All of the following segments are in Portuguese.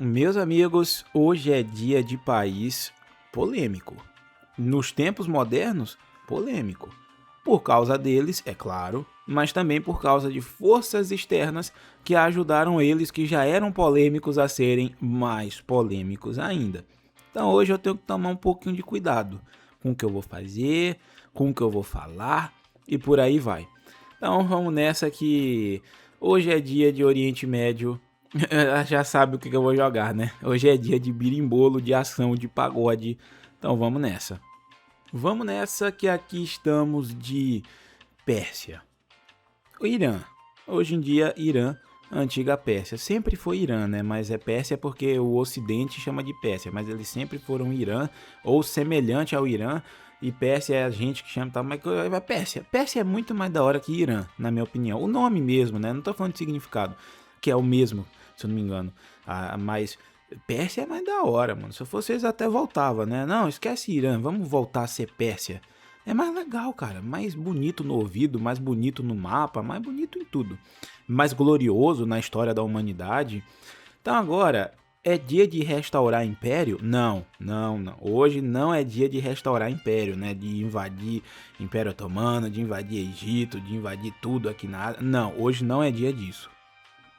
Meus amigos, hoje é dia de país polêmico. Nos tempos modernos, polêmico. Por causa deles, é claro, mas também por causa de forças externas que ajudaram eles que já eram polêmicos a serem mais polêmicos ainda. Então hoje eu tenho que tomar um pouquinho de cuidado com o que eu vou fazer, com o que eu vou falar e por aí vai. Então vamos nessa que hoje é dia de Oriente Médio. Já sabe o que eu vou jogar, né? Hoje é dia de birimbolo, de ação, de pagode. Então vamos nessa. Vamos nessa que aqui estamos de Pérsia. O Irã. Hoje em dia, Irã, a antiga Pérsia. Sempre foi Irã, né? Mas é Pérsia porque o Ocidente chama de Pérsia. Mas eles sempre foram Irã, ou semelhante ao Irã. E Pérsia é a gente que chama, tá? Mas é Pérsia. Pérsia é muito mais da hora que Irã, na minha opinião. O nome mesmo, né? Não tô falando de significado, que é o mesmo, se eu não me engano. Mas Pérsia é mais da hora, mano. Se eu fosse eles até voltava, né? Não, esquece Irã, vamos voltar a ser Pérsia. É mais legal, cara. Mais bonito no ouvido, mais bonito no mapa, mais bonito em tudo. Mais glorioso na história da humanidade. Então agora, é dia de restaurar império? Não. Hoje não é dia de restaurar império, né? De invadir Império Otomano, de invadir Egito, de invadir tudo aqui na Ásia. Não, hoje não é dia disso.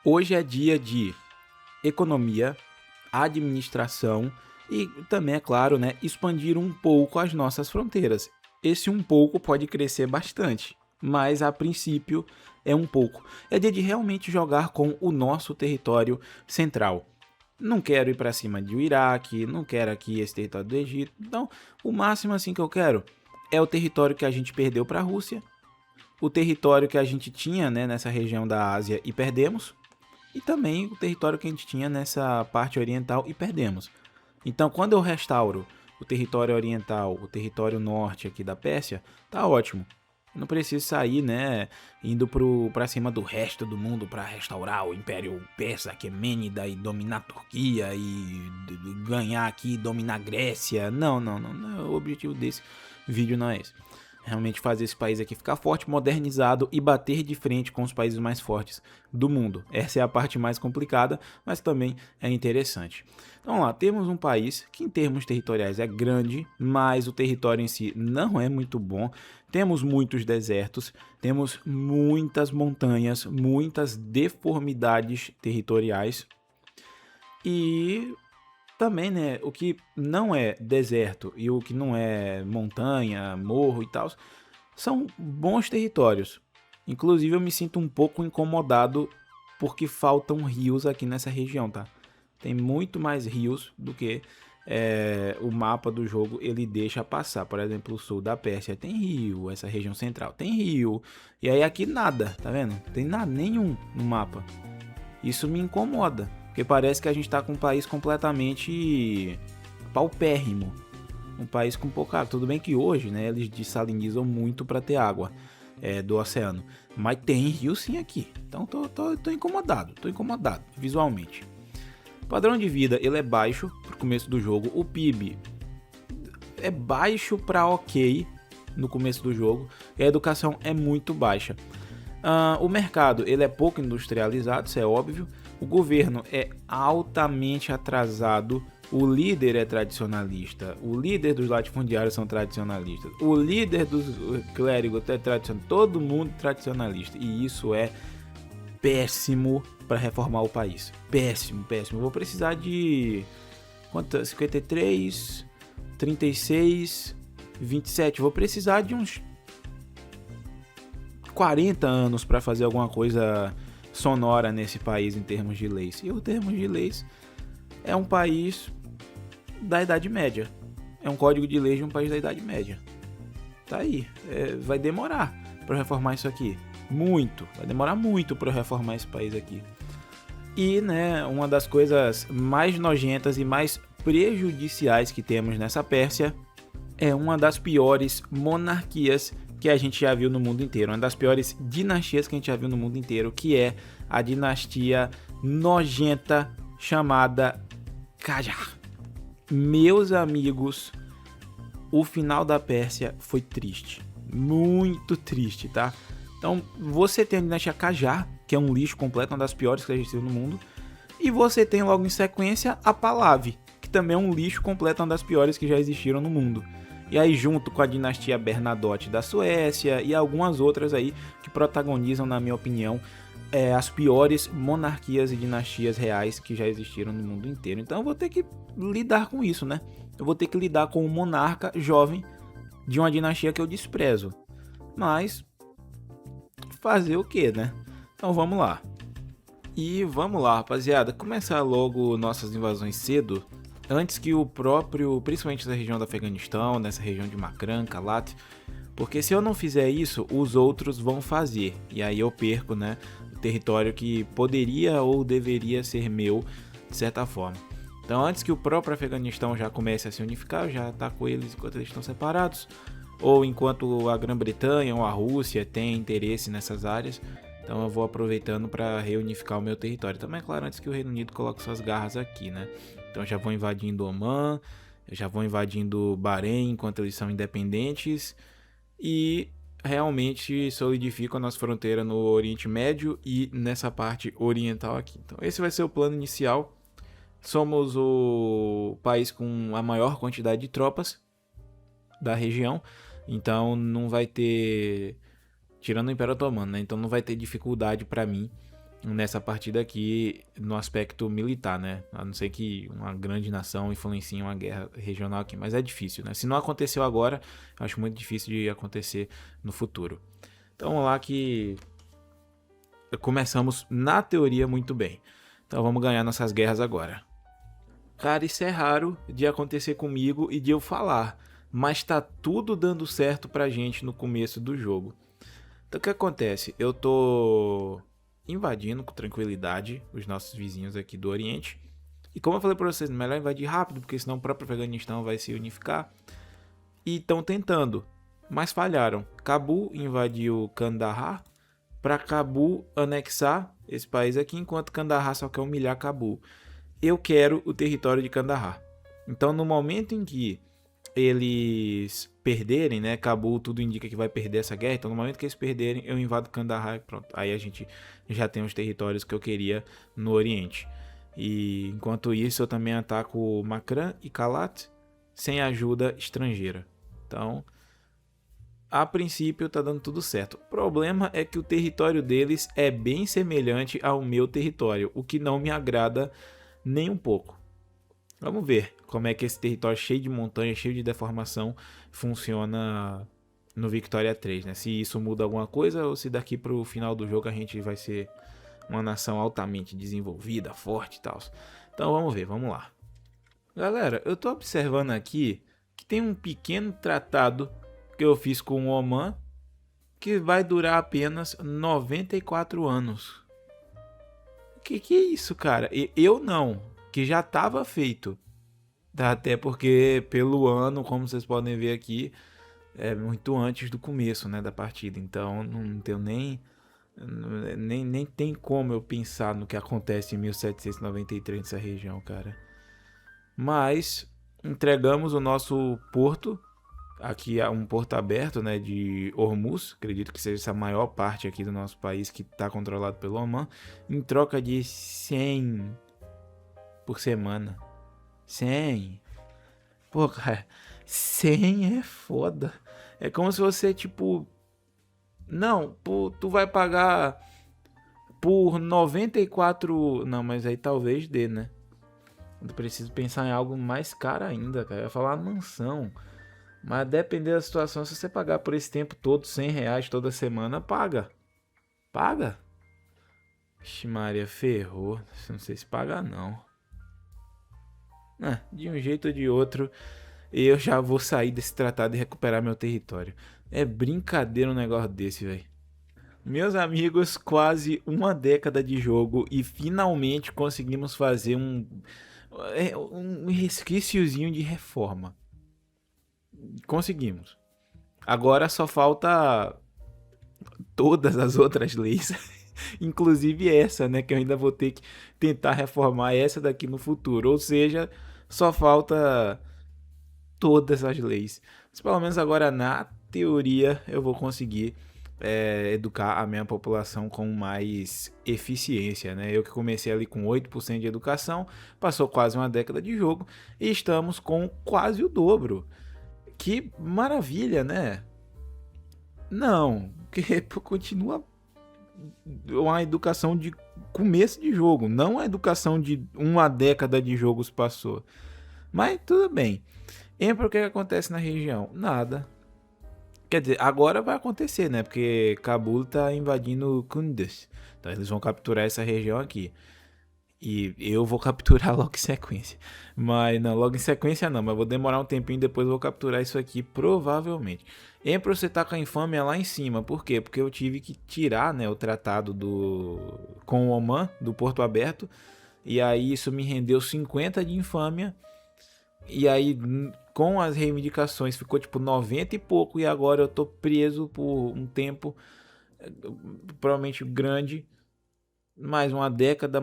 Hoje é dia de economia, administração e também, é claro, né, expandir um pouco as nossas fronteiras. Esse um pouco pode crescer bastante, mas a princípio é um pouco. É dia de realmente jogar com o nosso território central. Não quero ir para cima do Iraque, não quero aqui esse território do Egito. Então, o máximo assim que eu quero é o território que a gente perdeu para a Rússia, o território que a gente tinha, né, nessa região da Ásia e perdemos, e também o território que a gente tinha nessa parte oriental e perdemos. Então, quando eu restauro o território oriental, o território norte aqui da Pérsia, tá ótimo. Eu não preciso sair, né, indo pra cima do resto do mundo para restaurar o Império Persa, Aquemênida, e dominar a Turquia, e ganhar aqui, dominar a Grécia. Não. O objetivo desse vídeo não é esse. Realmente fazer esse país aqui ficar forte, modernizado e bater de frente com os países mais fortes do mundo. Essa é a parte mais complicada, mas também é interessante. Então lá, temos um país que em termos territoriais é grande, mas o território em si não é muito bom. Temos muitos desertos, temos muitas montanhas, muitas deformidades territoriais e também, né, o que não é deserto e o que não é montanha, morro e tal, são bons territórios. Inclusive eu me sinto um pouco incomodado porque faltam rios aqui nessa região, tá? Tem muito mais rios do que o mapa do jogo ele deixa passar. Por exemplo, o sul da Pérsia tem rio, essa região central tem rio. E aí aqui nada, tá vendo? Tem nada nenhum no mapa. Isso me incomoda. Porque parece que a gente tá com um país completamente paupérrimo. Um país com pouca água. Tudo bem que hoje, né, eles dessalinizam muito para ter água do oceano. Mas tem rio sim aqui. Então tô incomodado. Tô incomodado visualmente. O padrão de vida ele é baixo pro começo do jogo. O PIB é baixo para ok no começo do jogo. E a educação é muito baixa. O mercado ele é pouco industrializado, isso é óbvio. O governo é altamente atrasado. O líder é tradicionalista. O líder dos latifundiários são tradicionalistas. O líder dos clérigos é tradicionalista. Todo mundo tradicionalista. E isso é péssimo para reformar o país. Péssimo. Eu vou precisar de 53, 36, 27. Vou precisar de uns 40 anos para fazer alguma coisa sonora nesse país em termos de leis. E em termos de leis, é um país da Idade Média. É um código de leis de um país da Idade Média. Tá aí. Vai demorar para reformar isso aqui. Muito. Vai demorar muito para reformar esse país aqui. E, né, uma das coisas mais nojentas e mais prejudiciais que temos nessa Pérsia é uma das piores monarquias que a gente já viu no mundo inteiro, uma das piores dinastias que a gente já viu no mundo inteiro, que é a dinastia nojenta chamada Qajar. Meus amigos, o final da Pérsia foi triste, muito triste, tá? Então, você tem a dinastia Qajar, que é um lixo completo, uma das piores que a gente viu no mundo, E você tem logo em sequência a Pahlavi, que também é um lixo completo, uma das piores que já existiram no mundo. E aí junto com a dinastia Bernadotte da Suécia e algumas outras aí que protagonizam, na minha opinião, as piores monarquias e dinastias reais que já existiram no mundo inteiro. Então eu vou ter que lidar com isso, né? Eu vou ter que lidar com um monarca jovem de uma dinastia que eu desprezo. Mas fazer o que, né? Então vamos lá. E vamos lá, rapaziada, começar logo nossas invasões cedo, antes que o próprio, principalmente nessa região do Afeganistão, nessa região de Makran, Kalat, porque se eu não fizer isso, os outros vão fazer, e aí eu perco, né, o território que poderia ou deveria ser meu, de certa forma. Então antes que o próprio Afeganistão já comece a se unificar, eu já ataco eles enquanto eles estão separados, ou enquanto a Grã-Bretanha ou a Rússia tem interesse nessas áreas. Então eu vou aproveitando para reunificar o meu território. Também é claro, antes que o Reino Unido coloque suas garras aqui, né? Então eu já vou invadindo Omã, eu já vou invadindo Bahrein enquanto eles são independentes. E realmente solidifico a nossa fronteira no Oriente Médio e nessa parte oriental aqui. Então esse vai ser o plano inicial. Somos o país com a maior quantidade de tropas da região. Então não vai ter... Tirando o Império Otomano, né? Então não vai ter dificuldade para mim nessa partida aqui no aspecto militar, né? A não ser que uma grande nação influencie uma guerra regional aqui, mas é difícil, né? Se não aconteceu agora, eu acho muito difícil de acontecer no futuro. Então vamos lá que começamos na teoria muito bem. Então vamos ganhar nossas guerras agora. Cara, isso é raro de acontecer comigo e de eu falar, mas tá tudo dando certo pra gente no começo do jogo. Então o que acontece? Eu tô invadindo com tranquilidade os nossos vizinhos aqui do Oriente. E como eu falei pra vocês, melhor invadir rápido, porque senão o próprio Afeganistão vai se unificar. E estão tentando, mas falharam. Cabul invadiu Kandahar para Cabul anexar esse país aqui, enquanto Kandahar só quer humilhar Cabul. Eu quero o território de Kandahar. Então no momento em que eles perderem, né? Cabul tudo indica que vai perder essa guerra. Então no momento que eles perderem, eu invado Kandahar e pronto. Aí a gente já tem os territórios que eu queria no Oriente. E enquanto isso eu também ataco Makran e Kalat sem ajuda estrangeira. Então, a princípio tá dando tudo certo. O problema é que o território deles é bem semelhante ao meu território, o que não me agrada nem um pouco. Vamos ver como é que esse território cheio de montanha, cheio de deformação, funciona no Victoria 3, né? Se isso muda alguma coisa ou se daqui pro final do jogo a gente vai ser uma nação altamente desenvolvida, forte e tal. Então vamos ver, vamos lá. Galera, eu tô observando aqui que tem um pequeno tratado que eu fiz com o Oman que vai durar apenas 94 anos. Que é isso, cara? Eu não, que já estava feito. Até porque pelo ano, como vocês podem ver aqui, é muito antes do começo, né, da partida. Então não tenho nem tem como eu pensar no que acontece em 1793 nessa região, cara. Mas entregamos o nosso porto. Aqui é um porto aberto, né, de Hormuz. Acredito que seja essa maior parte aqui do nosso país que está controlado pelo Oman. Em troca de 100 por semana. 100. Pô, cara, 100 é foda. É como se você, tipo... Não, tu vai pagar por 94... Não, mas aí talvez dê, né? Eu preciso pensar em algo mais caro ainda, cara. Eu ia falar uma mansão. Mas depender da situação, se você pagar por esse tempo todo R$ 100 toda semana, paga. Paga? Ixi, Maria, ferrou. Não sei se paga, não. De um jeito ou de outro, eu já vou sair desse tratado e recuperar meu território. É brincadeira um negócio desse, velho. Meus amigos, quase uma década de jogo e finalmente conseguimos fazer um resquíciozinho de reforma. Conseguimos. Agora só falta todas as outras leis, inclusive essa, né, que eu ainda vou ter que tentar reformar essa daqui no futuro. Ou seja, só falta todas as leis. Mas pelo menos agora na teoria eu vou conseguir educar a minha população com mais eficiência, né? Eu que comecei ali com 8% de educação, passou quase uma década de jogo e estamos com quase o dobro. Que maravilha, né? Não, porque continua uma educação de começo de jogo, não a educação de uma década de jogos passou. Mas tudo bem. Emperor, o que acontece na região? Nada. Quer dizer, agora vai acontecer, né? Porque Cabul tá invadindo Kunduz. Então eles vão capturar essa região aqui. E eu vou capturar logo em sequência. Mas não, logo em sequência não. Mas vou demorar um tempinho, depois eu vou capturar isso aqui, provavelmente. Emperor, você tá com a infâmia lá em cima. Por quê? Porque eu tive que tirar, né, o tratado com o Oman, do Porto Aberto. E aí isso me rendeu 50 de infâmia. E aí, com as reivindicações, ficou tipo 90 e pouco. E agora eu tô preso por um tempo, provavelmente grande, mais uma década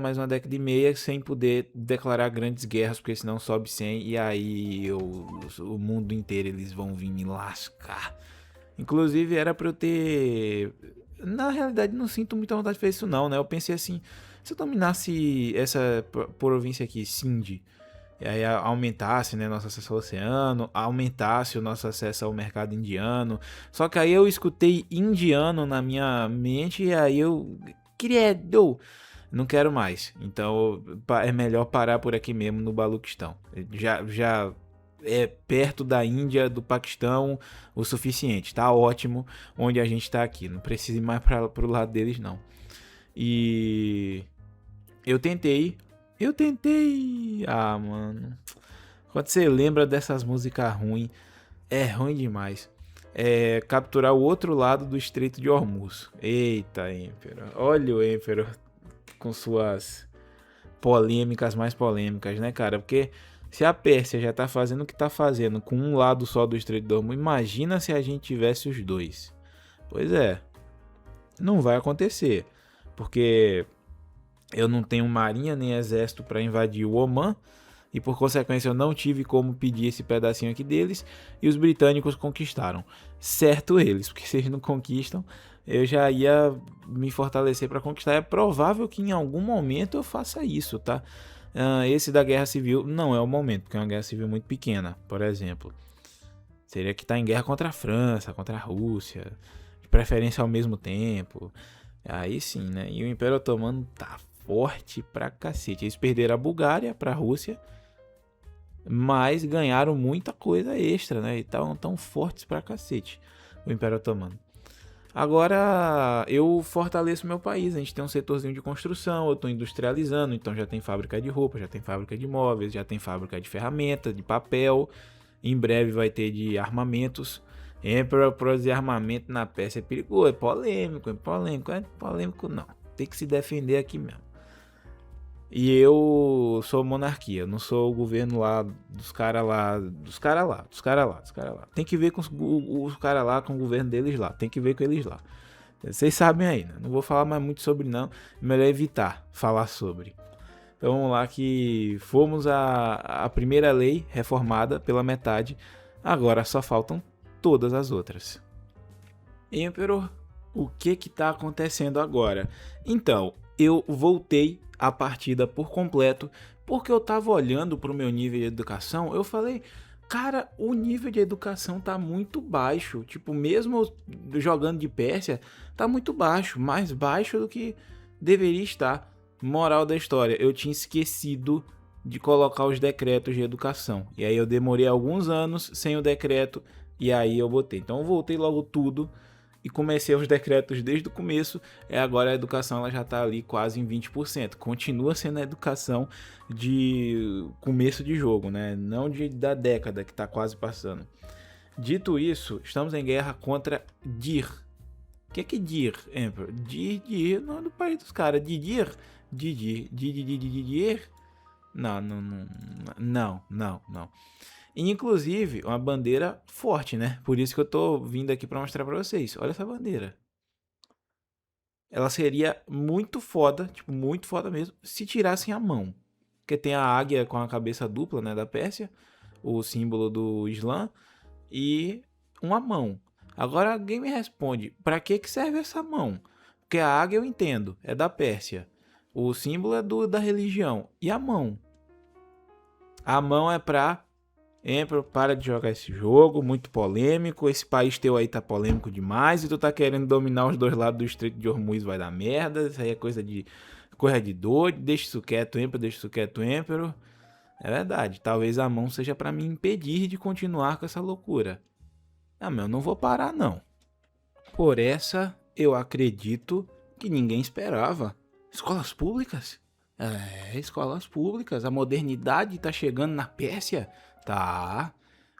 e meia, sem poder declarar grandes guerras, porque senão sobe 100 e aí o mundo inteiro eles vão vir me lascar. Inclusive era pra eu ter... Na realidade não sinto muita vontade de fazer isso não, né? Eu pensei assim, se eu dominasse essa província aqui, Sindh, e aí aumentasse, né, nosso acesso ao oceano, aumentasse o nosso acesso ao mercado indiano. Só que aí eu escutei indiano na minha mente e aí eu... Credo! Não quero mais. Então é melhor parar por aqui mesmo no Baluquistão. Já é perto da Índia, do Paquistão o suficiente. Tá ótimo onde a gente tá aqui. Não precisa ir mais pro lado deles, não. E eu tentei. Ah, mano. Quando você lembra dessas músicas ruins, é ruim demais. É capturar o outro lado do Estreito de Hormuz. Eita, Emperor. Olha o Emperor com suas polêmicas mais polêmicas, né, cara? Porque se a Pérsia já tá fazendo o que tá fazendo com um lado só do Estreito de Hormuz, imagina se a gente tivesse os dois. Pois é. Não vai acontecer. Porque eu não tenho marinha nem exército para invadir o Oman. E por consequência eu não tive como pedir esse pedacinho aqui deles. E os britânicos conquistaram. Certo eles, porque se eles não conquistam, eu já ia me fortalecer para conquistar. É provável que em algum momento eu faça isso, tá? Esse da guerra civil não é o momento, porque é uma guerra civil muito pequena, por exemplo. Seria que tá em guerra contra a França, contra a Rússia, de preferência ao mesmo tempo. Aí sim, né? E o Império Otomano tá forte pra cacete. Eles perderam a Bulgária pra Rússia, mas ganharam muita coisa extra, né? E estavam tão fortes pra cacete, o Império Otomano. Agora eu fortaleço meu país. A gente tem um setorzinho de construção, eu estou industrializando, então já tem fábrica de roupa, já tem fábrica de móveis, já tem fábrica de ferramenta, de papel. Em breve vai ter de armamentos. Emperor produzir armamento na Pérsia é perigoso, é polêmico, não. Tem que se defender aqui mesmo. E eu sou monarquia, não sou o governo lá dos caras lá. Tem que ver com os caras lá, com o governo deles lá. Tem que ver com eles lá. Vocês sabem aí, né? Não vou falar mais muito sobre não. Melhor evitar falar sobre. Então vamos lá que fomos a primeira lei reformada pela metade. Agora só faltam todas as outras. Emperor, o que tá acontecendo agora? Então, eu voltei a partida por completo, porque eu tava olhando pro meu nível de educação, eu falei, cara, o nível de educação tá muito baixo, tipo, mesmo jogando de Pérsia, tá muito baixo, mais baixo do que deveria estar. Moral da história, eu tinha esquecido de colocar os decretos de educação, e aí eu demorei alguns anos sem o decreto, e aí eu botei. Então eu voltei logo tudo, e comecei os decretos desde o começo. Agora a educação ela já está ali quase em 20%. Continua sendo a educação de começo de jogo, né? Não da década que está quase passando. Dito isso, estamos em guerra contra Dir. O que é Dir, Emperor? Dir, não é do país dos caras. Dir. Não. E, inclusive, uma bandeira forte, né? Por isso que eu tô vindo aqui pra mostrar pra vocês. Olha essa bandeira. Ela seria muito foda, tipo, muito foda mesmo, se tirassem a mão. Porque tem a águia com a cabeça dupla, né, da Pérsia, o símbolo do Islã, e uma mão. Agora alguém me responde, para que serve essa mão? Porque a águia eu entendo, é da Pérsia. O símbolo é da religião. E a mão? A mão é pra... Emperor, para de jogar esse jogo, muito polêmico. Esse país teu aí tá polêmico demais e tu tá querendo dominar os dois lados do Estreito de Hormuz, vai dar merda. Isso aí é coisa de doido. Deixa isso quieto, Emperor, deixa isso quieto, Emperor. É verdade, talvez a mão seja pra me impedir de continuar com essa loucura. Ah, mas eu não vou parar não. Por essa, eu acredito que ninguém esperava. Escolas públicas? Escolas públicas. A modernidade tá chegando na Pérsia? Tá.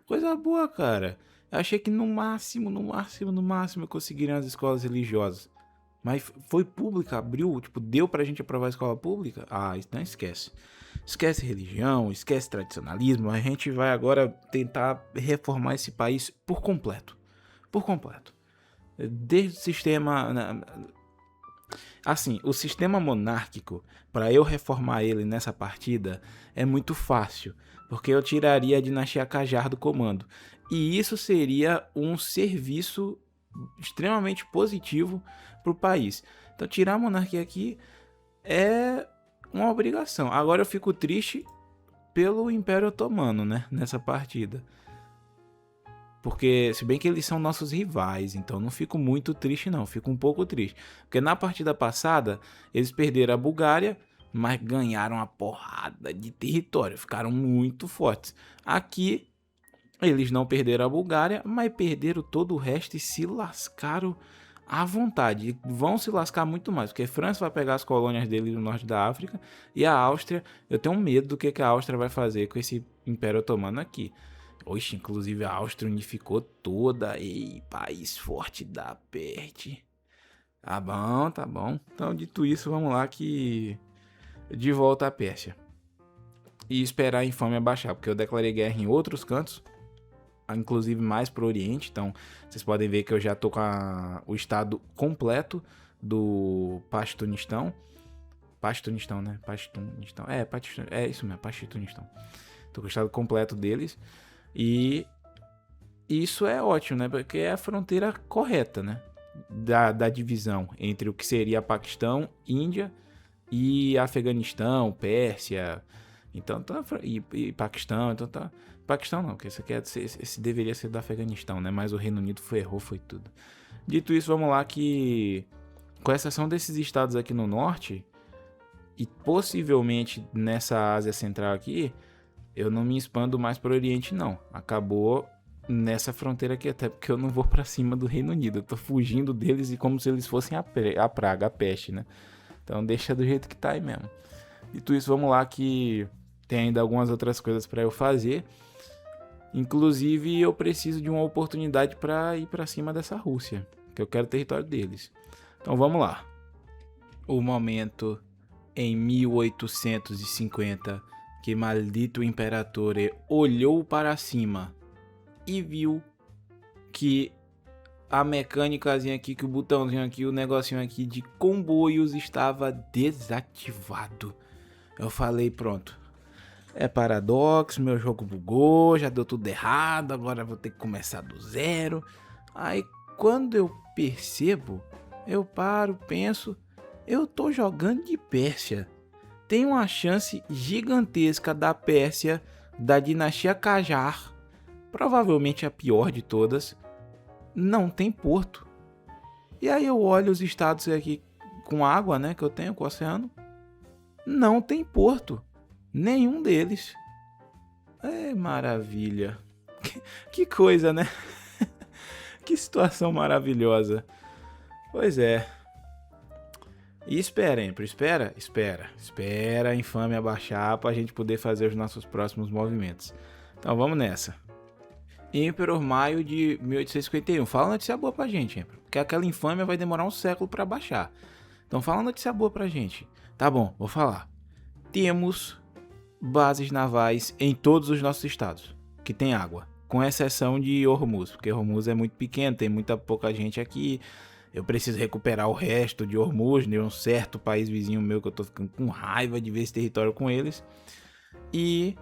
Coisa boa, cara. Eu achei que no máximo eu conseguiria as escolas religiosas. Mas foi pública, abriu, tipo, deu pra gente aprovar a escola pública? Ah, não esquece. Esquece religião, esquece tradicionalismo. A gente vai agora tentar reformar esse país por completo. Por completo. Desde o sistema... Assim, o sistema monárquico, para eu reformar ele nessa partida, é muito fácil, porque eu tiraria a dinastia Qajar do comando. E isso seria um serviço extremamente positivo para o país. Então, tirar a monarquia aqui é uma obrigação. Agora eu fico triste pelo Império Otomano, né, nessa partida. Porque, se bem que eles são nossos rivais, então não fico muito triste não, fico um pouco triste. Porque na partida passada, eles perderam a Bulgária, mas ganharam uma porrada de território, ficaram muito fortes. Aqui, eles não perderam a Bulgária, mas perderam todo o resto e se lascaram à vontade. E vão se lascar muito mais, porque a França vai pegar as colônias dele no norte da África, e a Áustria, eu tenho medo do que a Áustria vai fazer com esse Império Otomano aqui. Oxe, inclusive a Áustria unificou toda. Ei, país forte da peste. Tá bom, tá bom. Então, dito isso, vamos lá que... De volta à Pérsia. E esperar a infâmia baixar, porque eu declarei guerra em outros cantos, inclusive mais pro Oriente. Então, vocês podem ver que eu já tô com o estado completo do Paxtunistão. Paxtunistão, né? Paxtunistão. É isso mesmo, Paxtunistão. Tô com o estado completo deles. E isso é ótimo, né? Porque é a fronteira correta, né? Da divisão entre o que seria Paquistão, Índia e Afeganistão, Pérsia. Então tá. E Paquistão, então tá. Paquistão não, porque esse deveria ser do Afeganistão, né? Mas o Reino Unido errou, foi tudo. Dito isso, vamos lá que, com exceção desses estados aqui no norte, e possivelmente nessa Ásia Central aqui, eu não me expando mais para o Oriente, não. Acabou nessa fronteira aqui, até porque eu não vou para cima do Reino Unido. Eu tô fugindo deles e como se eles fossem a praga, a peste, né? Então deixa do jeito que tá aí mesmo. Dito isso, vamos lá que tem ainda algumas outras coisas para eu fazer. Inclusive, eu preciso de uma oportunidade para ir para cima dessa Rússia, que eu quero o território deles. Então vamos lá. O momento em 1850 que maldito imperatore olhou para cima e viu que a mecânicazinha aqui, que o botãozinho aqui, o negocinho aqui de comboios estava desativado. Eu falei, pronto. É paradoxo, meu jogo bugou, já deu tudo errado, agora vou ter que começar do zero. Aí quando eu percebo, eu paro, penso, eu tô jogando de Pérsia. Tem uma chance gigantesca da Pérsia, da dinastia Qajar, provavelmente a pior de todas, não tem porto. E aí eu olho os estados aqui com água, né, que eu tenho com o oceano, não tem porto, nenhum deles. É maravilha. Que coisa, né? Que situação maravilhosa. Pois é. E espera, Emperor, espera a infâmia baixar pra gente poder fazer os nossos próximos movimentos. Então vamos nessa. Emperor, maio de 1851. Fala notícia boa pra gente, Emperor, porque aquela infâmia vai demorar um século pra baixar. Então fala notícia boa pra gente. Tá bom, vou falar. Temos bases navais em todos os nossos estados que tem água, com exceção de Hormuz, porque Hormuz é muito pequeno, tem pouca gente aqui. Eu preciso recuperar o resto de Hormuz, de um certo país vizinho meu que eu tô ficando com raiva de ver esse território com eles. E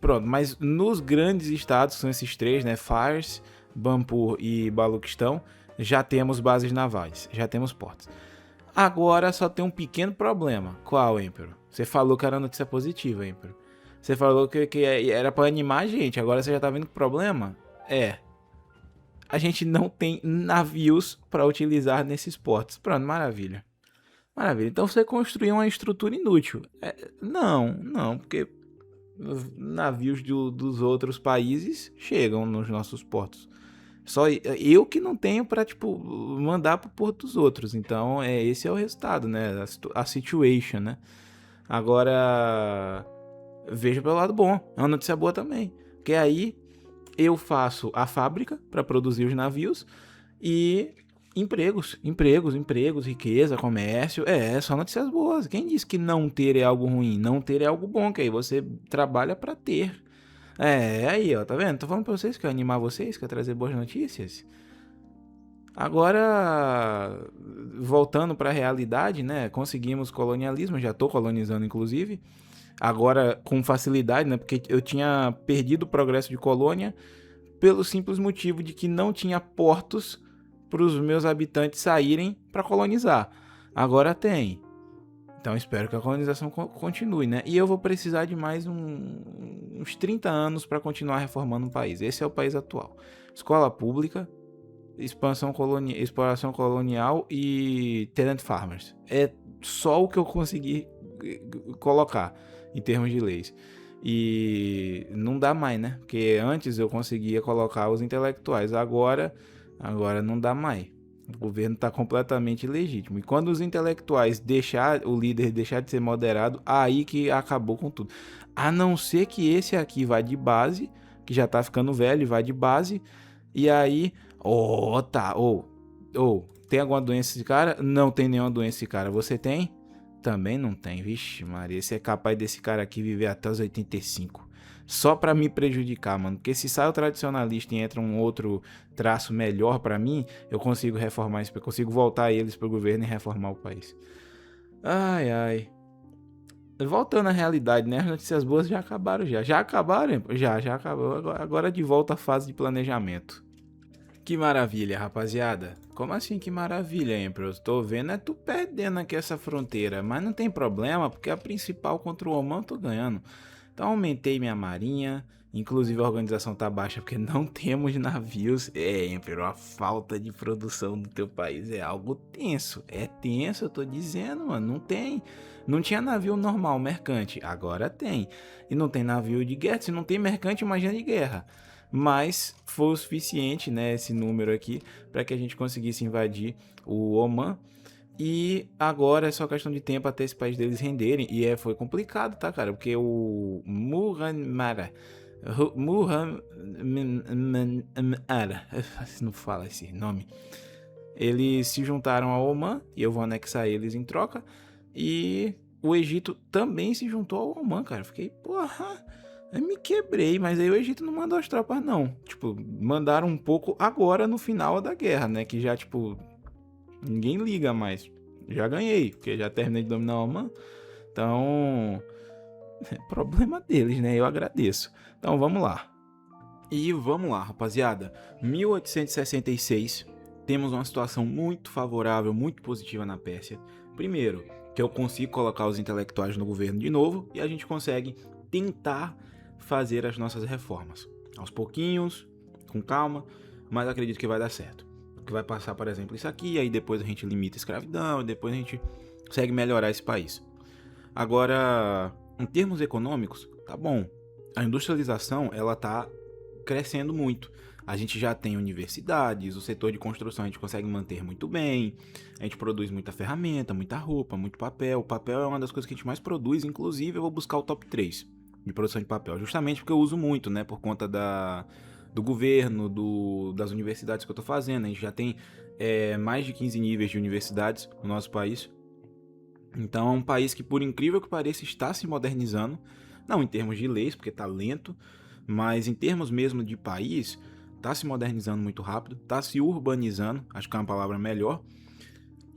pronto, mas nos grandes estados, que são esses três, né, Fars, Bampur e Baluquistão, já temos bases navais, já temos portos. Agora só tem um pequeno problema. Qual, Emperor? Você falou que era notícia positiva, Emperor. Você falou que era pra animar a gente, agora você já tá vendo que o problema é... A gente não tem navios para utilizar nesses portos. Pronto, maravilha. Maravilha. Então você construiu uma estrutura inútil. Não, porque navios dos outros países chegam nos nossos portos. Só eu que não tenho para tipo mandar pro porto dos outros. Então, esse é o resultado, né? A situation, né? Agora veja pelo lado bom. É uma notícia boa também, porque aí eu faço a fábrica para produzir os navios e empregos, riqueza, comércio, só notícias boas. Quem disse que não ter é algo ruim? Não ter é algo bom, que aí você trabalha para ter. Aí, ó, tá vendo? Tô falando pra vocês que eu animar vocês, que eu trazer boas notícias. Agora, voltando pra realidade, né? Conseguimos colonialismo, já tô colonizando, inclusive. Agora, com facilidade, né? Porque eu tinha perdido o progresso de colônia pelo simples motivo de que não tinha portos para os meus habitantes saírem para colonizar. Agora tem. Então espero que a colonização continue, né? E eu vou precisar de mais uns 30 anos para continuar reformando o país. Esse é o país atual. Escola pública, exploração colonial e tenant farmers. É só o que eu consegui colocar em termos de leis. E não dá mais, né? Porque antes eu conseguia colocar os intelectuais, agora não dá mais. O governo está completamente ilegítimo. E quando os intelectuais o líder deixar de ser moderado, aí que acabou com tudo. A não ser que esse aqui vá de base, que já tá ficando velho, vai de base, e aí, tem alguma doença esse cara? Não tem nenhuma doença esse cara. Você tem? Também não tem. Vixe, Maria, esse é capaz desse cara aqui viver até os 85. Só pra me prejudicar, mano. Porque se sai o tradicionalista e entra um outro traço melhor pra mim, eu consigo reformar isso, eu consigo voltar eles pro governo e reformar o país. Ai, ai. Voltando à realidade, né? As notícias boas já acabaram já. Já acabaram? Já acabou. Agora de volta à fase de planejamento. Que maravilha, rapaziada. Como assim que maravilha, Emperor? Tô vendo tu perdendo aqui essa fronteira, mas não tem problema, porque a principal contra o Oman eu tô ganhando. Então aumentei minha marinha, inclusive a organização tá baixa porque não temos navios. Emperor, a falta de produção do teu país é algo tenso. É tenso, eu tô dizendo, mano, não tem. Não tinha navio normal, mercante, agora tem. E não tem navio de guerra, se não tem mercante, imagina de guerra. Mas foi o suficiente, né, esse número aqui, para que a gente conseguisse invadir o Oman. E agora é só questão de tempo até esse país deles renderem. E foi complicado, tá, cara? Porque o Muhammad, não fala esse nome. Eles se juntaram ao Oman e eu vou anexar eles em troca. E o Egito também se juntou ao Oman, cara. Fiquei, porra, eu me quebrei, mas aí o Egito não mandou as tropas, não. Tipo, mandaram um pouco agora no final da guerra, né? Que já, tipo, ninguém liga mais. Já ganhei, porque já terminei de dominar o Oman. Então, é problema deles, né? Eu agradeço. Então, vamos lá. E vamos lá, rapaziada. 1866, temos uma situação muito favorável, muito positiva na Pérsia. Primeiro, que eu consigo colocar os intelectuais no governo de novo e a gente consegue tentar fazer as nossas reformas. Aos pouquinhos, com calma, mas acredito que vai dar certo. Que vai passar, por exemplo, isso aqui, aí depois a gente limita a escravidão, e depois a gente consegue melhorar esse país. Agora, em termos econômicos, tá bom. A industrialização, ela tá crescendo muito. A gente já tem universidades, o setor de construção a gente consegue manter muito bem, a gente produz muita ferramenta, muita roupa, muito papel. O papel é uma das coisas que a gente mais produz, inclusive eu vou buscar o top 3 de produção de papel, justamente porque eu uso muito, né, por conta do governo, das universidades que eu tô fazendo. A gente já tem mais de 15 níveis de universidades no nosso país. Então é um país que, por incrível que pareça, está se modernizando. Não em termos de leis, porque tá lento, mas em termos mesmo de país, tá se modernizando muito rápido, tá se urbanizando, acho que é uma palavra melhor,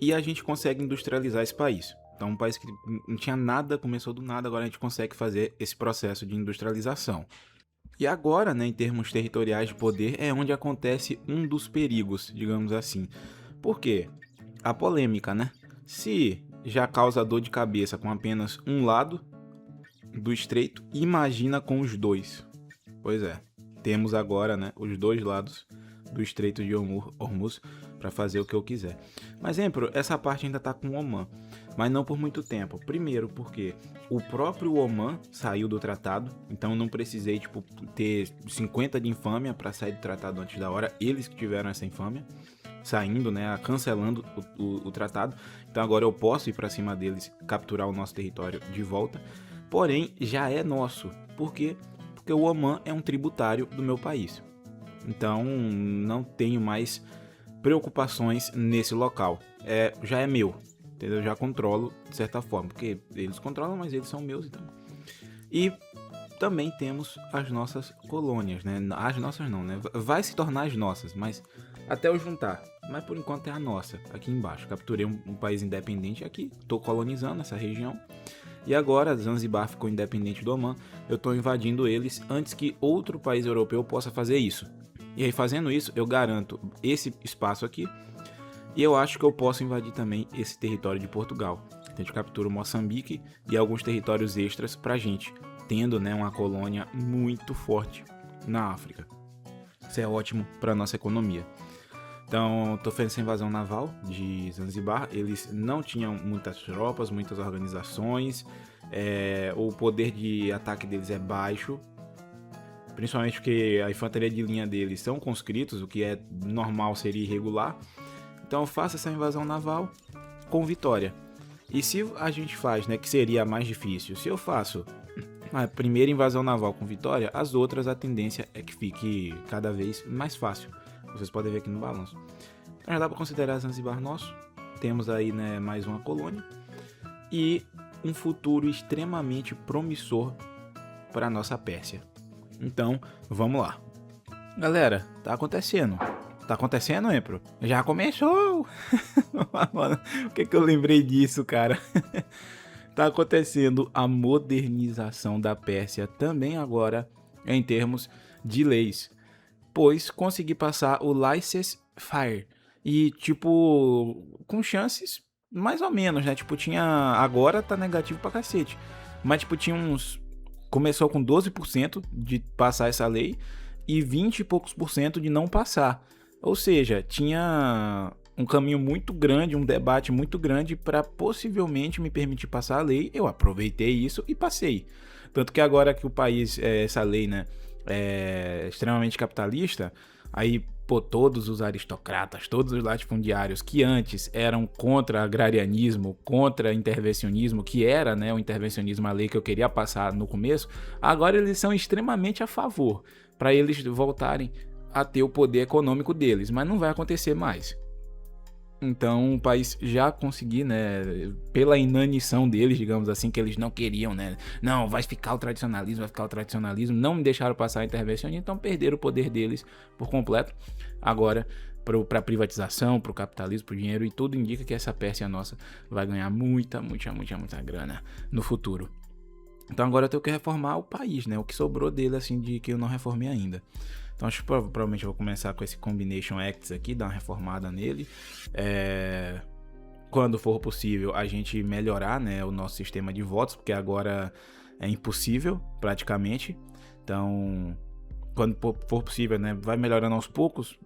e a gente consegue industrializar esse país. Então um país que não tinha nada, começou do nada, agora a gente consegue fazer esse processo de industrialização. E agora, né, em termos territoriais de poder, é onde acontece um dos perigos, digamos assim. Por quê? A polêmica, né? Se já causa dor de cabeça com apenas um lado do estreito, imagina com os dois. Pois é, temos agora, né, os dois lados do estreito de Hormuz para fazer o que eu quiser. Mas, Emperor, essa parte ainda tá com o Omã, mas não por muito tempo. Primeiro porque o próprio Omã saiu do tratado, então não precisei ter 50 de infâmia para sair do tratado antes da hora. Eles que tiveram essa infâmia, saindo, né, cancelando o tratado. Então agora eu posso ir para cima deles, capturar o nosso território de volta. Porém, já é nosso. Por quê? Porque o Omã é um tributário do meu país. Então, não tenho mais preocupações nesse local. Já é meu, entendeu? Eu já controlo de certa forma, porque eles controlam, mas eles são meus, então. E também temos as nossas colônias, né? As nossas não, né? Vai se tornar as nossas, mas até eu juntar. Mas por enquanto é a nossa, aqui embaixo. Capturei um país independente aqui, estou colonizando essa região. E agora Zanzibar ficou independente do Omã, eu estou invadindo eles antes que outro país europeu possa fazer isso. E aí, fazendo isso, eu garanto esse espaço aqui, e eu acho que eu posso invadir também esse território de Portugal. A gente captura Moçambique e alguns territórios extras pra gente, tendo, né, uma colônia muito forte na África. Isso é ótimo para nossa economia. Então, estou fazendo essa invasão naval de Zanzibar. Eles não tinham muitas tropas, muitas organizações. O poder de ataque deles é baixo. Principalmente porque a infantaria de linha deles são conscritos, o que é normal seria irregular. Então eu faço essa invasão naval com vitória. E se a gente faz, né, que seria a mais difícil, se eu faço a primeira invasão naval com vitória, as outras a tendência é que fique cada vez mais fácil. Vocês podem ver aqui no balanço. Então já dá para considerar Zanzibar nosso. Temos aí, né, mais uma colônia. E um futuro extremamente promissor para a nossa Pérsia. Então, vamos lá. Galera, tá acontecendo. Tá acontecendo, Emperor? Já começou! O que eu lembrei disso, cara? Tá acontecendo a modernização da Pérsia também agora em termos de leis. Pois consegui passar o License Fire. E, com chances mais ou menos, né? Tinha... Agora tá negativo pra cacete. Mas, tinha uns... Começou com 12% de passar essa lei e 20 e poucos por cento de não passar. Ou seja, tinha um caminho muito grande, um debate muito grande para possivelmente me permitir passar a lei. Eu aproveitei isso e passei. Tanto que agora que o país, essa lei, né, é extremamente capitalista, aí, todos os aristocratas, todos os latifundiários que antes eram contra agrarianismo, contra intervencionismo, que era, né, o intervencionismo, a lei que eu queria passar no começo, agora eles são extremamente a favor, para eles voltarem a ter o poder econômico deles, mas não vai acontecer mais. Então o país já conseguiu, né, pela inanição deles, digamos assim, que eles não queriam, né, não, vai ficar o tradicionalismo, não me deixaram passar a intervencionismo, então perderam o poder deles por completo. Agora, para a privatização, para o capitalismo, para o dinheiro, e tudo indica que essa Pérsia nossa vai ganhar muita grana no futuro. Então agora eu tenho que reformar o país, né, o que sobrou dele, assim, de que eu não reformei ainda. Então acho que provavelmente eu vou começar com esse Combination Acts aqui, dar uma reformada nele. Quando for possível, a gente melhorar, né, o nosso sistema de votos, porque agora é impossível, praticamente. Então, quando for possível, né, vai melhorando aos poucos.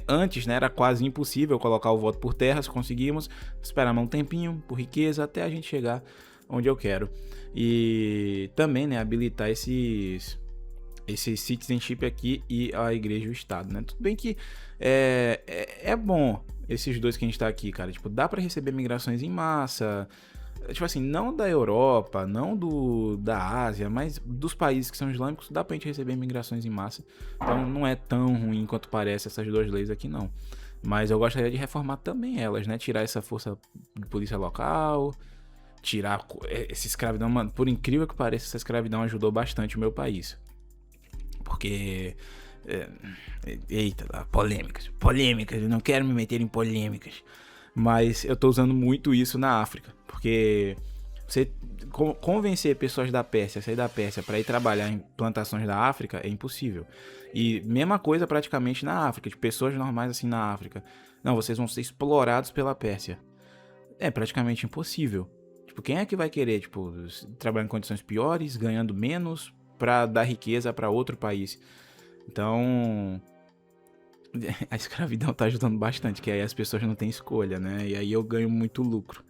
Antes, né, era quase impossível colocar o voto por terra. Se conseguimos, esperar um tempinho, por riqueza, até a gente chegar onde eu quero. E também, né, habilitar esse citizenship aqui e a igreja e o estado, né? Tudo bem que é bom esses dois que a gente tá aqui, cara. Dá pra receber migrações em massa. Assim, não da Europa, não da Ásia, mas dos países que são islâmicos, dá pra gente receber migrações em massa. Então não é tão ruim quanto parece essas duas leis aqui, não. Mas eu gostaria de reformar também elas, né? Tirar essa força de polícia local, tirar essa escravidão. Mano, por incrível que pareça, essa escravidão ajudou bastante o meu país. Porque... eita, polêmicas, eu não quero me meter em polêmicas, mas eu tô usando muito isso na África, porque Você convencer pessoas da Pérsia a sair da Pérsia para ir trabalhar em plantações da África é impossível. E mesma coisa praticamente na África, de pessoas normais assim na África. Não, vocês vão ser explorados pela Pérsia. É praticamente impossível. Tipo, quem é que vai querer, tipo, trabalhar em condições piores, ganhando menos, para dar riqueza para outro país? Então, a escravidão tá ajudando bastante, que aí as pessoas não têm escolha, né? E aí eu ganho muito lucro.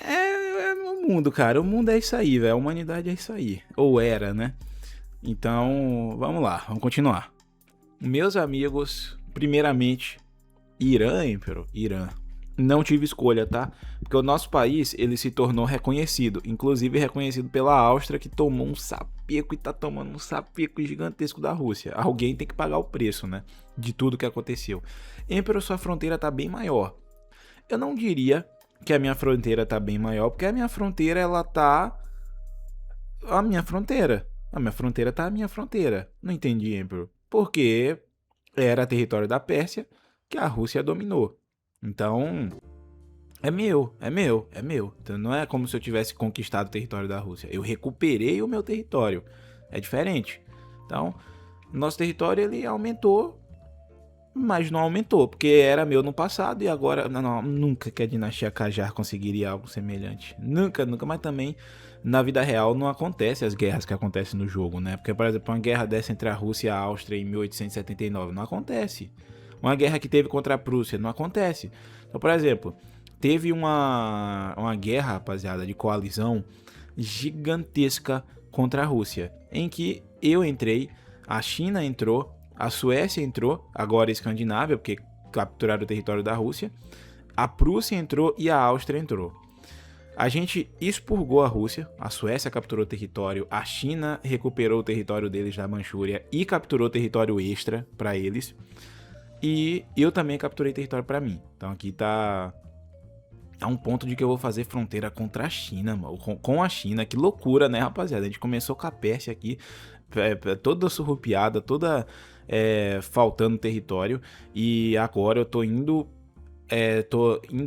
É o mundo, cara. O mundo é isso aí, velho. A humanidade é isso aí. Ou era, né? Então, vamos lá. Vamos continuar. Meus amigos, primeiramente, Irã, Emperor. Irã. Não tive escolha, tá? Porque o nosso país, ele se tornou reconhecido. Inclusive reconhecido pela Áustria, que tomou um sapeco e tá tomando um sapeco gigantesco da Rússia. Alguém tem que pagar o preço, né? De tudo que aconteceu. Emperor, sua fronteira tá bem maior. Eu não diria que a minha fronteira tá bem maior, porque a minha fronteira, ela tá... A minha fronteira tá a minha fronteira. Não entendi, Emperor. Porque era território da Pérsia que a Rússia dominou. Então, é meu. Então, não é como se eu tivesse conquistado o território da Rússia. Eu recuperei o meu território. É diferente. Então, nosso território, ele aumentou, mas não aumentou, porque era meu no passado e agora... Não, nunca que a dinastia Qajar conseguiria algo semelhante. Nunca, mas também na vida real não acontece as guerras que acontecem no jogo, né? Porque, por exemplo, uma guerra dessa entre a Rússia e a Áustria em 1879 não acontece. Uma guerra que teve contra a Prússia não acontece. Então, por exemplo, teve uma guerra, rapaziada, de coalizão gigantesca contra a Rússia, em que eu entrei, a China entrou, a Suécia entrou, agora a Escandinávia, porque capturaram o território da Rússia, a Prússia entrou e a Áustria entrou. A gente expurgou a Rússia, a Suécia capturou o território, a China recuperou o território deles da Manchúria e capturou território extra para eles. E eu também capturei território pra mim. Então aqui tá a um ponto de que eu vou fazer fronteira contra a China, mano. Com a China. Que loucura, né, rapaziada? A gente começou com a Pérsia aqui, toda surrupiada, toda faltando território. E agora eu tô indo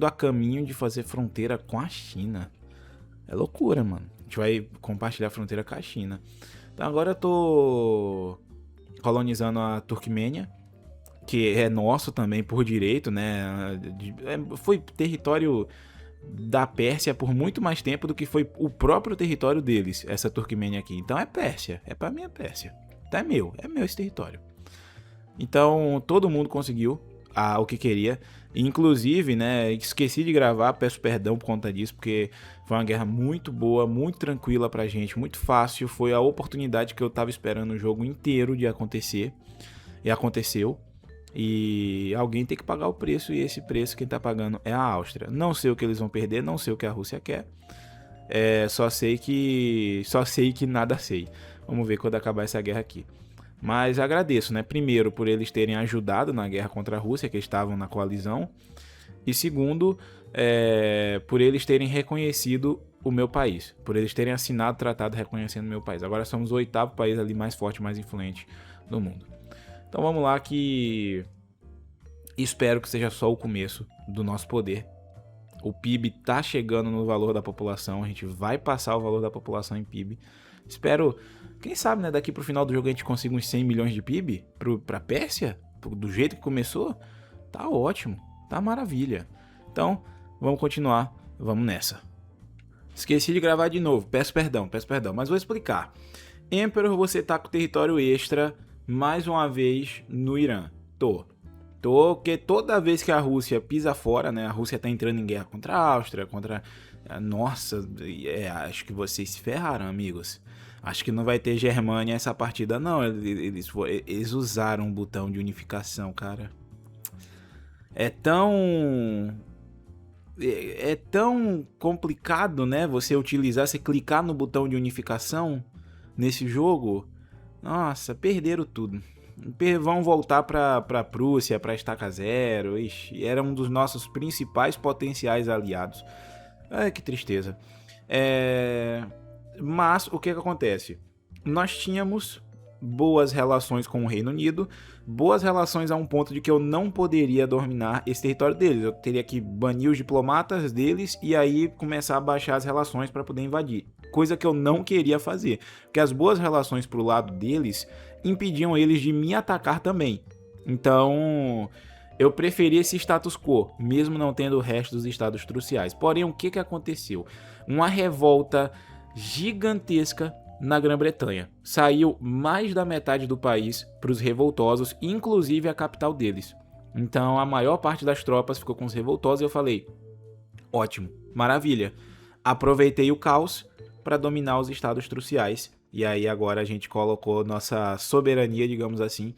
a caminho de fazer fronteira com a China. É loucura, mano. A gente vai compartilhar a fronteira com a China. Então agora eu tô colonizando a Turquimênia, que é nosso também por direito, né? Foi território da Pérsia por muito mais tempo do que foi o próprio território deles, essa Turquimênia aqui. Então é Pérsia, é pra mim é Pérsia. Então é meu esse território. Então todo mundo conseguiu o que queria. Inclusive, né, esqueci de gravar, peço perdão por conta disso, porque foi uma guerra muito boa, muito tranquila pra gente, muito fácil. Foi a oportunidade que eu tava esperando o jogo inteiro de acontecer. E aconteceu. E alguém tem que pagar o preço, e esse preço quem tá pagando é a Áustria. Não sei o que eles vão perder, não sei o que a Rússia quer. Só sei que nada sei. Vamos ver quando acabar essa guerra aqui. Mas agradeço, né? Primeiro, por eles terem ajudado na guerra contra a Rússia, que estavam na coalizão. E segundo, por eles terem reconhecido o meu país. Por eles terem assinado o tratado reconhecendo o meu país. Agora somos o 8º país ali mais forte, mais influente do mundo. Então vamos lá, que espero que seja só o começo do nosso poder. O PIB tá chegando no valor da população, a gente vai passar o valor da população em PIB. Espero, quem sabe, né, daqui pro final do jogo a gente consiga uns 100 milhões de PIB pra Pérsia, do jeito que começou. Tá ótimo, tá maravilha. Então, vamos continuar, vamos nessa. Esqueci de gravar de novo, peço perdão, mas vou explicar. Emperor, você tá com território extra mais uma vez no Irã. Tô, porque toda vez que a Rússia pisa fora, né? A Rússia tá entrando em guerra contra a Áustria, contra... Nossa, acho que vocês se ferraram, amigos. Acho que não vai ter Germânia essa partida, não. Eles usaram o botão de unificação, cara. É tão complicado, né? Você clicar no botão de unificação nesse jogo. Nossa, perderam tudo. Vão voltar pra Prússia, pra Estaca Zero. Ixi, era um dos nossos principais potenciais aliados. Que tristeza. Mas o que acontece? Nós tínhamos boas relações com o Reino Unido, boas relações a um ponto de que eu não poderia dominar esse território deles. Eu teria que banir os diplomatas deles e aí começar a baixar as relações para poder invadir. Coisa que eu não queria fazer, porque as boas relações pro lado deles impediam eles de me atacar também. Então, eu preferi esse status quo, mesmo não tendo o resto dos estados cruciais. Porém, o que aconteceu? Uma revolta gigantesca na Grã-Bretanha. Saiu mais da metade do país para os revoltosos, inclusive a capital deles. Então, a maior parte das tropas ficou com os revoltosos e eu falei, ótimo, maravilha. Aproveitei o caos para dominar os estados cruciais. E aí agora a gente colocou nossa soberania, digamos assim,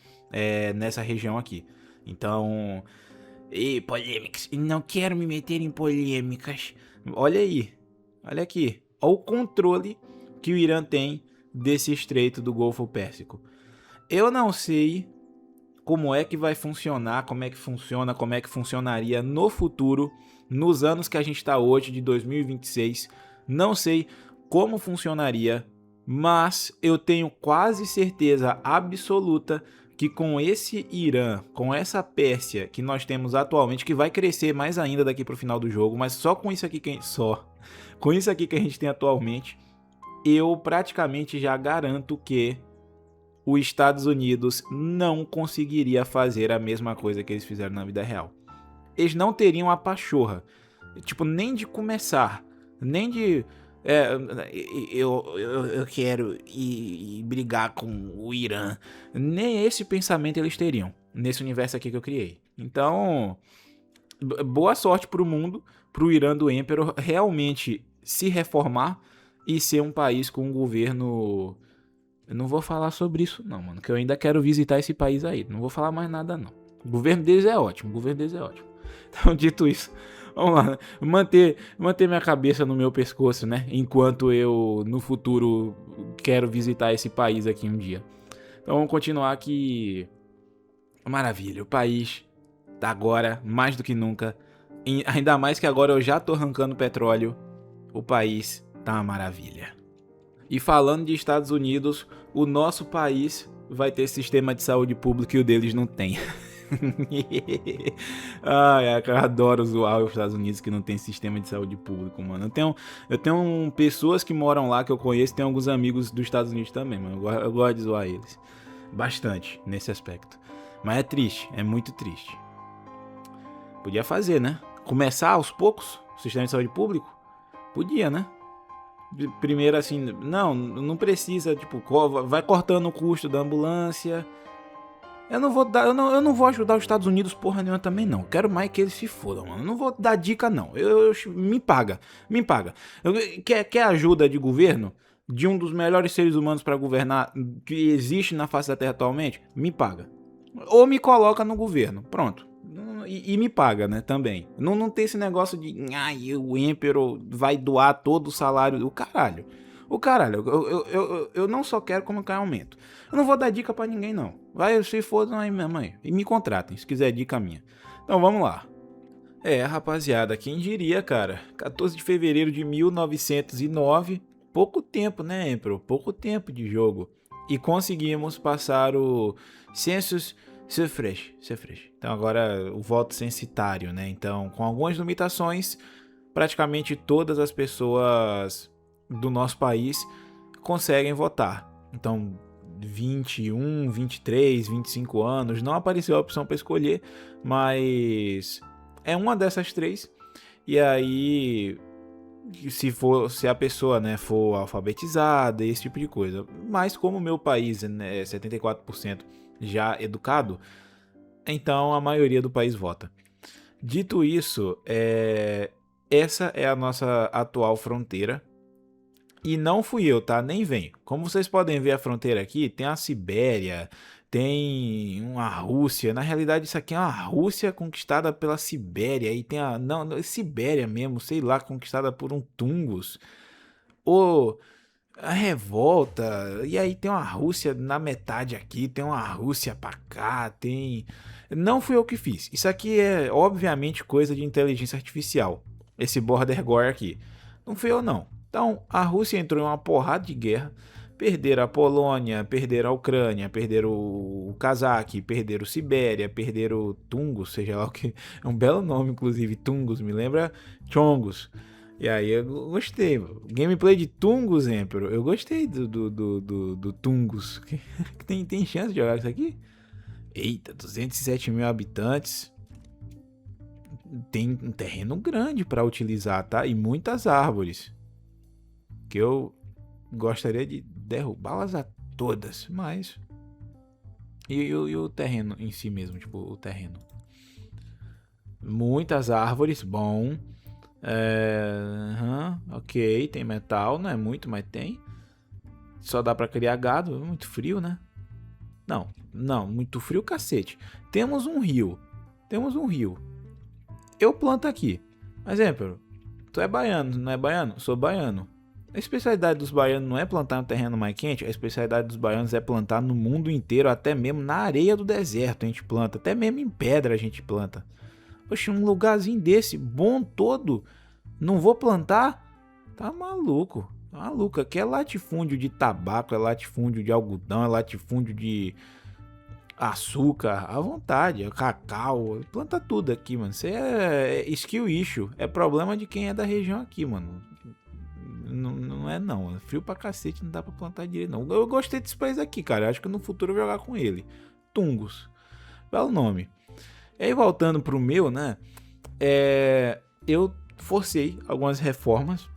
nessa região aqui. Então, polêmicas, não quero me meter em polêmicas. Olha aí, olha aqui, olha o controle que o Irã tem desse estreito do Golfo Pérsico. Eu não sei como é que vai funcionar, como é que funcionaria no futuro, nos anos que a gente está hoje, de 2026. Não sei como funcionaria, mas eu tenho quase certeza absoluta que com esse Irã, com essa Pérsia que nós temos atualmente, que vai crescer mais ainda daqui para o final do jogo, mas só com isso aqui que a gente tem atualmente, eu praticamente já garanto que os Estados Unidos não conseguiria fazer a mesma coisa que eles fizeram na vida real. Eles não teriam a pachorra, tipo, nem de começar, nem de... eu quero ir brigar com o Irã. Nem esse pensamento eles teriam nesse universo aqui que eu criei. Então, boa sorte pro mundo, pro Irã do Emperor realmente se reformar e ser um país com um governo... Eu não vou falar sobre isso não, mano, que eu ainda quero visitar esse país aí. Não vou falar mais nada não. O governo deles é ótimo, Então, dito isso, vamos lá, manter minha cabeça no meu pescoço, né? Enquanto eu, no futuro, quero visitar esse país aqui um dia. Então vamos continuar aqui. Maravilha, o país tá agora, mais do que nunca, ainda mais que agora eu já tô arrancando petróleo, o país tá uma maravilha. E falando de Estados Unidos, o nosso país vai ter sistema de saúde pública e o deles não tem. Eu adoro zoar os Estados Unidos que não tem sistema de saúde público, mano. Eu tenho pessoas que moram lá que eu conheço, tem alguns amigos dos Estados Unidos também, mano. Eu gosto de zoar eles bastante nesse aspecto. Mas é triste, é muito triste. Podia fazer, né? Começar aos poucos o sistema de saúde público? Podia, né? Primeiro assim, não precisa, tipo, vai cortando o custo da ambulância. Eu não vou ajudar os Estados Unidos porra nenhuma também não. Quero mais que eles se fodam, mano. Eu não vou dar dica não. Me paga. Quer ajuda de governo? De um dos melhores seres humanos pra governar que existe na face da Terra atualmente? Me paga. Ou me coloca no governo. Pronto. E me paga, né, também. Não tem esse negócio de o Emperor vai doar todo o salário do caralho. Eu não só quero como quero aumento. Eu não vou dar dica pra ninguém, não. Vai, se fodam aí, minha mãe. E me contratem, se quiser dica minha. Então, vamos lá. Rapaziada, quem diria, cara? 14 de fevereiro de 1909. Pouco tempo, né, Emperor? Pouco tempo de jogo. E conseguimos passar o census suffrage. Então agora o voto censitário, né? Então, com algumas limitações, praticamente todas as pessoas do nosso país conseguem votar. Então, 21, 23, 25 anos, não apareceu a opção para escolher, mas é uma dessas três. E aí, se a pessoa, né, for alfabetizada, esse tipo de coisa. Mas como o meu país, né, é 74% já educado, então a maioria do país vota. Dito isso, essa é a nossa atual fronteira. E não fui eu, tá? Nem vem. Como vocês podem ver a fronteira aqui, tem a Sibéria, tem uma Rússia. Na realidade, isso aqui é uma Rússia conquistada pela Sibéria. E tem a... Não, Sibéria mesmo, sei lá, conquistada por um Tungus. Ou a revolta. E aí tem uma Rússia na metade aqui, tem uma Rússia pra cá, tem... Não fui eu que fiz. Isso aqui é, obviamente, coisa de inteligência artificial. Esse border gore aqui. Não fui eu, não. Então, a Rússia entrou em uma porrada de guerra, Perderam a Polônia, perderam a Ucrânia, perderam o Cazaque, perderam Sibéria, perderam Tungus, seja lá o que. É um belo nome, inclusive, Tungus, me lembra Chongus. E aí eu gostei, gameplay de Tungus, Emperor. Eu gostei do Tungus. Tem chance de jogar isso aqui? Eita, 207 mil habitantes. Tem um terreno grande para utilizar, tá? E muitas árvores. Que eu gostaria de derrubá-las a todas, mas... E o terreno em si mesmo, tipo, o terreno. Muitas árvores, bom. Ok, tem metal, não é muito, mas tem. Só dá pra criar gado, muito frio, né? Não, muito frio, cacete. Temos um rio. Eu planto aqui. Mas, Emperor, tu é baiano, não é baiano? Sou baiano. A especialidade dos baianos não é plantar no terreno mais quente, a especialidade dos baianos é plantar no mundo inteiro, até mesmo na areia do deserto a gente planta, até mesmo em pedra a gente planta. Poxa, um lugarzinho desse, bom todo, não vou plantar? Tá maluco, Aqui é latifúndio de tabaco, é latifúndio de algodão, é latifúndio de açúcar, à vontade, é cacau, planta tudo aqui, mano. Isso é skill issue, é problema de quem é da região aqui, mano. Não é não, é frio pra cacete, não dá pra plantar direito não. Eu gostei desse país aqui, cara, acho que no futuro eu vou jogar com ele. Tungus, belo nome. E aí voltando pro meu, né, eu forcei algumas reformas.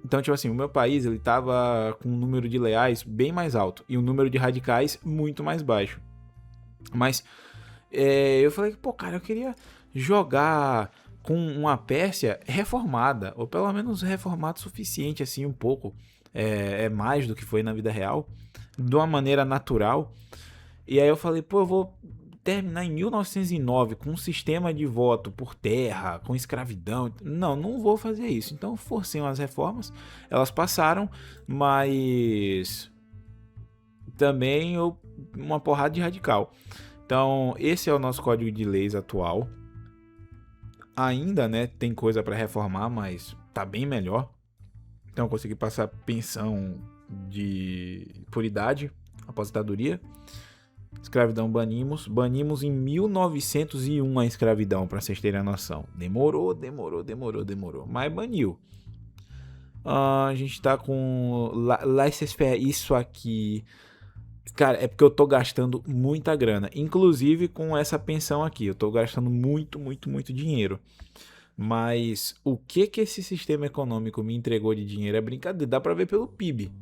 Então, tipo assim, o meu país, ele tava com um número de leais bem mais alto e um número de radicais muito mais baixo. Mas eu falei, pô, cara, eu queria jogar com uma Pérsia reformada, ou pelo menos reformado o suficiente, assim, um pouco, mais do que foi na vida real, de uma maneira natural. E aí eu falei, pô, eu vou terminar em 1909 com um sistema de voto por terra, com escravidão. Não vou fazer isso. Então eu forcei umas reformas, elas passaram, mas também uma porrada de radical. Então, esse é o nosso código de leis atual. Ainda, né, tem coisa para reformar, mas tá bem melhor. Então, eu consegui passar pensão por idade, aposentadoria. Escravidão banimos em 1901 a escravidão, para vocês terem a noção. Demorou, mas baniu. A gente tá com laissez-faire, isso aqui. Cara, é porque eu tô gastando muita grana. Inclusive com essa pensão aqui. Eu tô gastando muito dinheiro. Mas o que esse sistema econômico me entregou de dinheiro é brincadeira. Dá pra ver pelo PIB.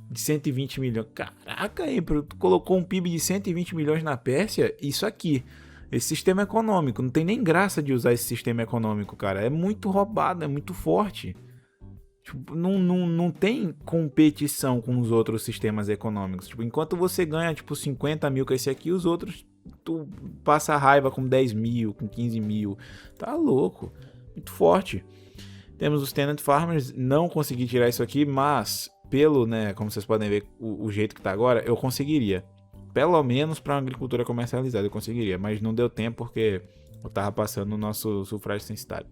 De 120 milhões. Caraca, tu colocou um PIB de 120 milhões na Pérsia? Isso aqui. Esse sistema econômico. Não tem nem graça de usar esse sistema econômico, cara. É muito roubado, é muito forte. Tipo, não tem competição com os outros sistemas econômicos. Tipo, enquanto você ganha, tipo, 50 mil com esse aqui, os outros, tu passa raiva com 10 mil, com 15 mil. Tá louco. Muito forte. Temos os tenant farmers. Não consegui tirar isso aqui, mas pelo, né, como vocês podem ver, o jeito que tá agora, eu conseguiria. Pelo menos para uma agricultura comercializada eu conseguiria. Mas não deu tempo porque eu tava passando o nosso sufrágio censitário.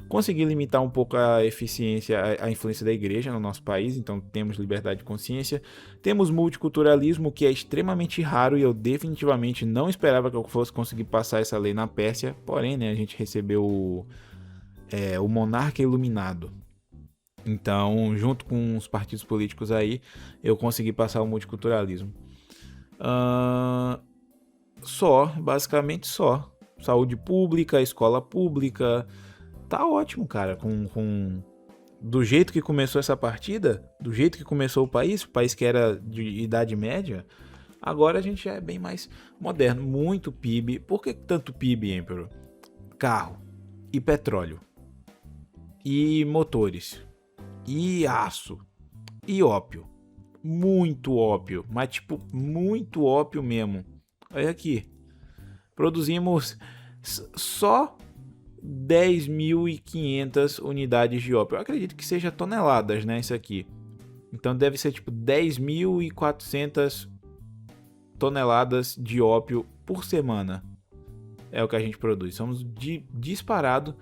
Consegui limitar um pouco a eficiência, a influência da igreja no nosso país, então temos liberdade de consciência. Temos multiculturalismo, que é extremamente raro e eu definitivamente não esperava que eu fosse conseguir passar essa lei na Pérsia. Porém, né, a gente recebeu o monarca iluminado. Então, junto com os partidos políticos aí, eu consegui passar o multiculturalismo. Basicamente só. Saúde pública, escola pública... Tá ótimo, cara, do jeito que começou essa partida, do jeito que começou o país que era de idade média, agora a gente já é bem mais moderno, muito PIB. Por que tanto PIB, Emperor? Carro, e petróleo, e motores, e aço, e ópio, muito ópio, mas tipo, muito ópio mesmo. Olha aqui, produzimos só 10.500 unidades de ópio. Eu acredito que seja toneladas, né, isso aqui. Então deve ser tipo 10.400 toneladas de ópio por semana. É o que a gente produz. Somos disparado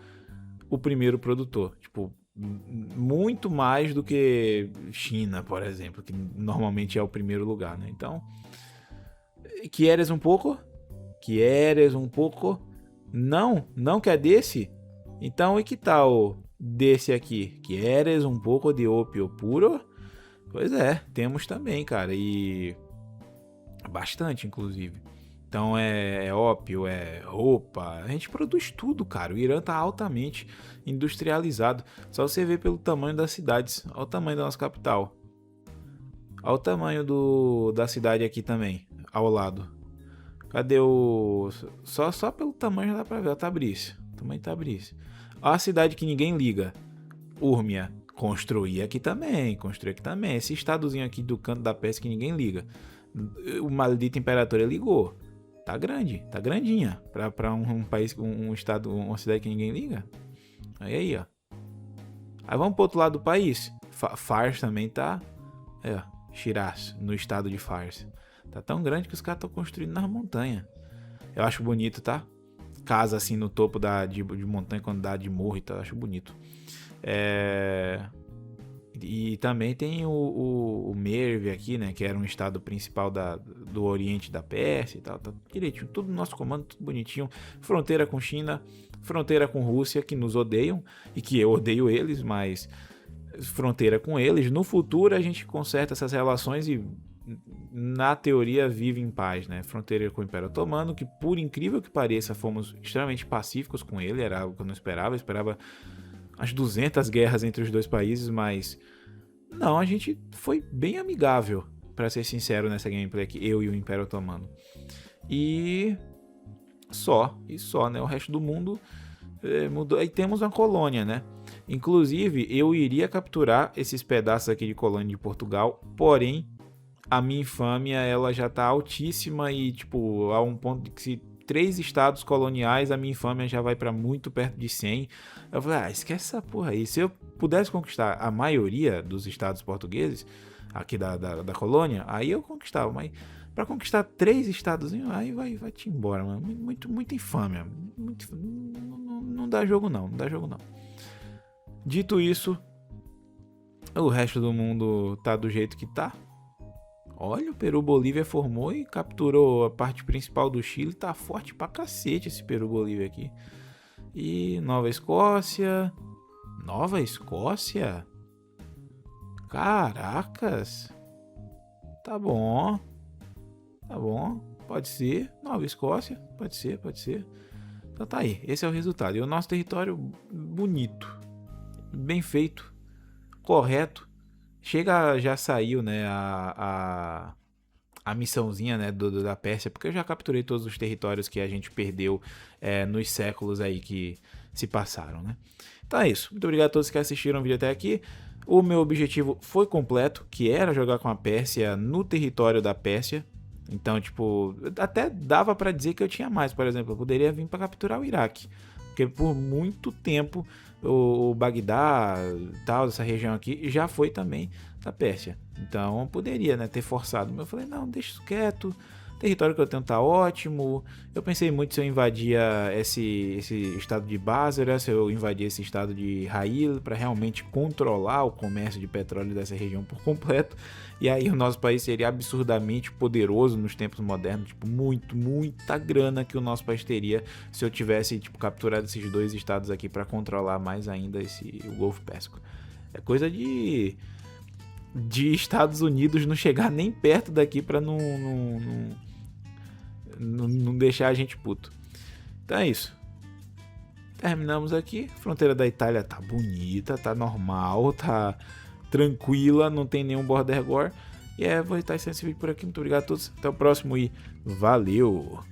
o primeiro produtor. Tipo, muito mais do que China, por exemplo, que normalmente é o primeiro lugar, né? Então, queres um pouco? Queres um pouco? Não, não quer desse? Então, e que tal desse aqui? Queres um pouco de opio puro? Pois é, temos também, cara, e bastante, inclusive. Então é ópio, é roupa, a gente produz tudo, cara. O Irã tá altamente industrializado. Só você ver pelo tamanho das cidades. Olha o tamanho da nossa capital. Olha o tamanho da cidade aqui também, ao lado. Cadê o... Só pelo tamanho já dá pra ver, ó, Tabriz. O tamanho de Tabriz. Olha a cidade que ninguém liga. Úrmia. Construí aqui também, construí aqui também. Esse estadozinho aqui do canto da Pérsia que ninguém liga. O maldito imperador ligou. Tá grande, tá grandinha. Pra um país, um estado, uma cidade que ninguém liga. Aí, ó. Aí vamos pro outro lado do país. Fars também tá. É, ó. Shiraz, no estado de Fars. Tá tão grande que os caras estão construindo nas montanhas. Eu acho bonito, tá? Casa assim no topo de montanha, quando dá de morro e tal. Eu acho bonito. E também tem o Merv aqui, né? Que era um estado principal do Oriente da Pérsia e tal. Tá direitinho, tudo no nosso comando, tudo bonitinho. Fronteira com China, fronteira com Rússia, que nos odeiam. E que eu odeio eles, mas fronteira com eles. No futuro a gente conserta essas relações e, na teoria, vive em paz, né? Fronteira com o Império Otomano, que por incrível que pareça, fomos extremamente pacíficos com ele. Era algo que eu não esperava. Eu esperava as 200 guerras entre os dois países, mas não, a gente foi bem amigável, pra ser sincero, nessa gameplay aqui, eu e o Império Otomano. E só, né? O resto do mundo mudou. E temos uma colônia, né? Inclusive, eu iria capturar esses pedaços aqui de colônia de Portugal, porém, a minha infâmia, ela já tá altíssima e, tipo, a um ponto de que se 3 estados coloniais, a minha infâmia já vai pra muito perto de 100. Eu falei, esquece essa porra aí. Se eu pudesse conquistar a maioria dos estados portugueses, aqui da colônia, aí eu conquistava. Mas pra conquistar 3 estados, aí vai te embora, mano. Muita infâmia. Não dá jogo não, não dá jogo não. Dito isso, o resto do mundo tá do jeito que tá. Olha, o Peru-Bolívia formou e capturou a parte principal do Chile. Tá forte pra cacete esse Peru-Bolívia aqui. E Nova Escócia. Nova Escócia? Caracas. Tá bom. Tá bom. Pode ser. Nova Escócia. Pode ser. Então tá aí. Esse é o resultado. E o nosso território bonito. Bem feito. Correto. Já saiu, né, a missãozinha, né, da Pérsia, porque eu já capturei todos os territórios que a gente perdeu nos séculos aí que se passaram, né. Então é isso. Muito obrigado a todos que assistiram o vídeo até aqui. O meu objetivo foi completo, que era jogar com a Pérsia no território da Pérsia. Então, tipo, até dava pra dizer que eu tinha mais, por exemplo, eu poderia vir pra capturar o Iraque. Porque por muito tempo o Bagdá, tal, essa região aqui, já foi também da Pérsia. Então poderia, né, ter forçado. Mas eu falei, não, deixa isso quieto. O território que eu tenho tá ótimo. Eu pensei muito se eu invadia esse estado de Basra, se eu invadia esse estado de Ha'il, para realmente controlar o comércio de petróleo dessa região por completo. E aí o nosso país seria absurdamente poderoso nos tempos modernos, tipo, muita grana que o nosso país teria se eu tivesse, tipo, capturado esses 2 estados aqui para controlar mais ainda o Golfo Pérsico. É coisa de Estados Unidos não chegar nem perto daqui para não deixar a gente puto. Então é isso. Terminamos aqui. A fronteira da Itália tá bonita, tá normal, tá tranquila, não tem nenhum border gore. E vou estar esse vídeo por aqui. Muito obrigado a todos. Até o próximo e valeu!